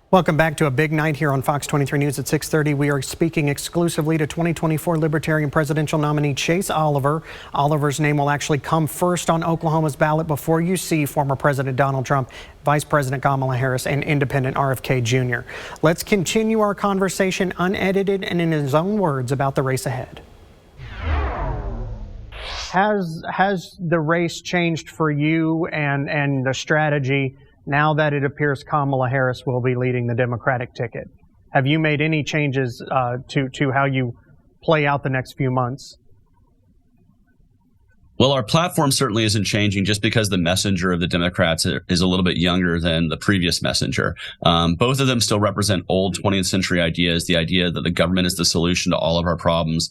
Welcome back to a big night here on Fox 23 News at 6:30. We are speaking exclusively to 2024 Libertarian presidential nominee Chase Oliver. Oliver's name will actually come first on Oklahoma's ballot before you see former President Donald Trump, Vice President Kamala Harris, and independent RFK Jr. Let's continue our conversation unedited and in his own words about the race ahead. Has the race changed for you and the strategy now that it appears Kamala Harris will be leading the Democratic ticket? Have you made any changes to how you play out the next few months? Well, our platform certainly isn't changing just because the messenger of the Democrats is a little bit younger than the previous messenger. Both of them still represent old 20th century ideas, the idea that the government is the solution to all of our problems,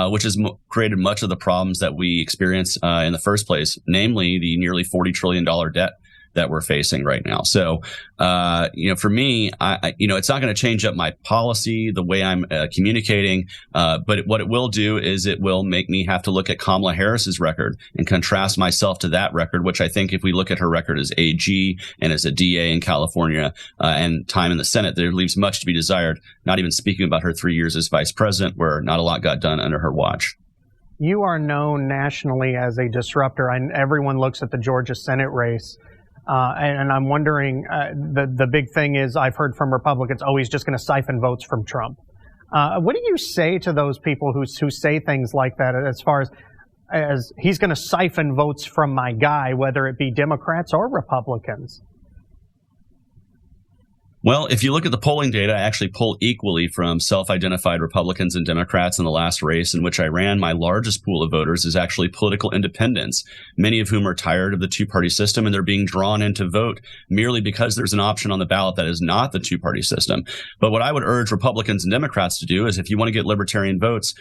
which has created much of the problems that we experience in the first place, namely the nearly $40 trillion debt that we're facing right now. So, for me, it's not going to change up my policy, the way I'm communicating. But what it will do is it will make me have to look at Kamala Harris's record and contrast myself to that record, which I think if we look at her record as AG and as a DA in California and time in the Senate, there leaves much to be desired, not even speaking about her 3 years as vice president, where not a lot got done under her watch. You are known nationally as a disruptor, and everyone looks at the Georgia Senate race. And I'm wondering, the big thing is I've heard from Republicans, he's just going to siphon votes from Trump. What do you say to those people who say things like that as far as he's going to siphon votes from my guy, whether it be Democrats or Republicans? Well, if you look at the polling data, I actually poll equally from self-identified Republicans and Democrats in the last race in which I ran. My largest pool of voters is actually political independents, many of whom are tired of the two-party system, and they're being drawn in to vote merely because there's an option on the ballot that is not the two-party system. But what I would urge Republicans and Democrats to do is if you want to get libertarian votes,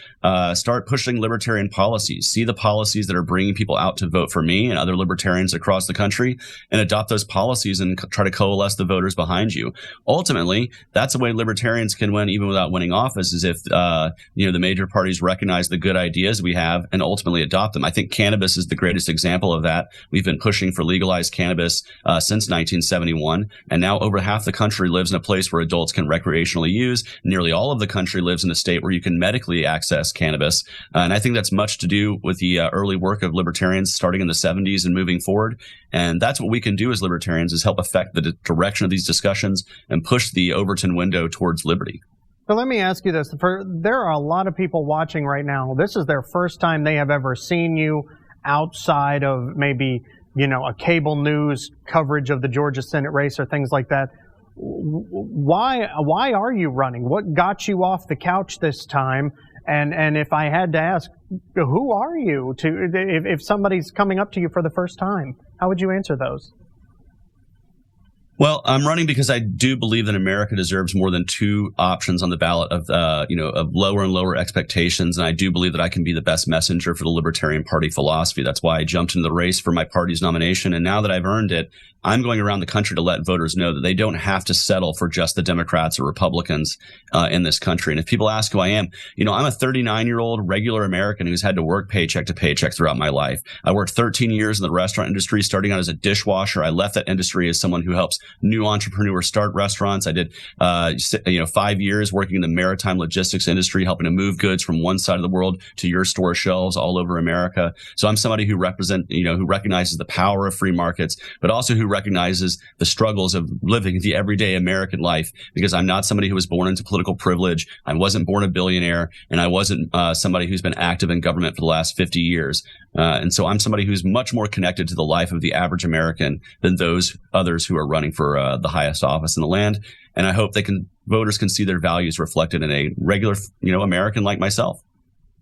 start pushing libertarian policies. See the policies that are bringing people out to vote for me and other libertarians across the country, and adopt those policies and try to coalesce the voters behind you. Ultimately, that's the way libertarians can win even without winning office, is if the major parties recognize the good ideas we have and ultimately adopt them. I think cannabis is the greatest example of that. We've been pushing for legalized cannabis since 1971, and now over half the country lives in a place where adults can recreationally use. Nearly all of the country lives in a state where you can medically access cannabis, and I think that's much to do with the early work of libertarians starting in the 70s and moving forward. And that's what we can do as libertarians, is help affect the direction of these discussions and push the Overton window towards liberty. So let me ask you this. There are a lot of people watching right now. This is their first time they have ever seen you outside of maybe, a cable news coverage of the Georgia Senate race or things like that. Why are you running? What got you off the couch this time? And if I had to ask, who are you? If somebody's coming up to you for the first time, how would you answer those? Well, I'm running because I do believe that America deserves more than two options on the ballot of lower and lower expectations. And I do believe that I can be the best messenger for the Libertarian Party philosophy. That's why I jumped into the race for my party's nomination. And now that I've earned it, I'm going around the country to let voters know that they don't have to settle for just the Democrats or Republicans in this country. And if people ask who I am, I'm a 39-year-old regular American who's had to work paycheck to paycheck throughout my life. I worked 13 years in the restaurant industry, starting out as a dishwasher. I left that industry as someone who helps new entrepreneurs start restaurants. I did 5 years working in the maritime logistics industry, helping to move goods from one side of the world to your store shelves all over America. So I'm somebody who who recognizes the power of free markets, but also who recognizes the struggles of living the everyday American life, because I'm not somebody who was born into political privilege. I wasn't born a billionaire, and I wasn't somebody who's been active in government for the last 50 years. And so I'm somebody who's much more connected to the life of the average American than those others who are running for the highest office in the land. And I hope voters can see their values reflected in a regular, American like myself.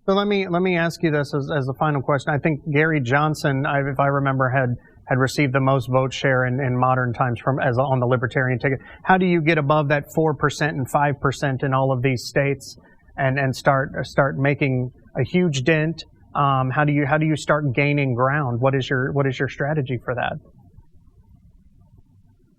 So let me ask you this as a final question. I think Gary Johnson, if I remember, had received the most vote share in modern times on the Libertarian ticket. How do you get above that 4% and 5% in all of these states and start making a huge dent? How do you start gaining ground? What is your strategy for that?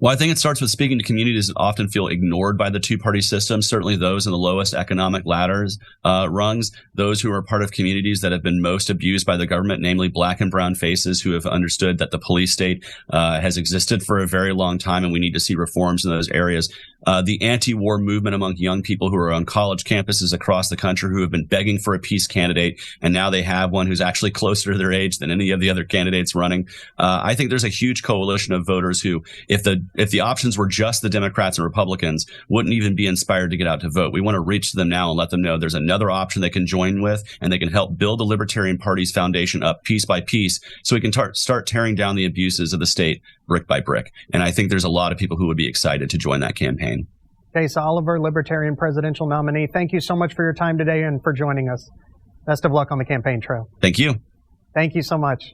Well, I think it starts with speaking to communities that often feel ignored by the two-party system, certainly those in the lowest economic rungs, those who are part of communities that have been most abused by the government, namely black and brown faces who have understood that the police state has existed for a very long time and we need to see reforms in those areas. the anti-war movement among young people who are on college campuses across the country who have been begging for a peace candidate, and now they have one who's actually closer to their age than any of the other candidates running. I think there's a huge coalition of voters who, if the options were just the Democrats and Republicans, wouldn't even be inspired to get out to vote. We want to reach to them now and let them know there's another option they can join with, and they can help build the Libertarian Party's foundation up piece by piece so we can start tearing down the abuses of the state brick by brick. And I think there's a lot of people who would be excited to join that campaign. Case Oliver, Libertarian presidential nominee, thank you so much for your time today and for joining us. Best of luck on the campaign trail. Thank you. Thank you so much.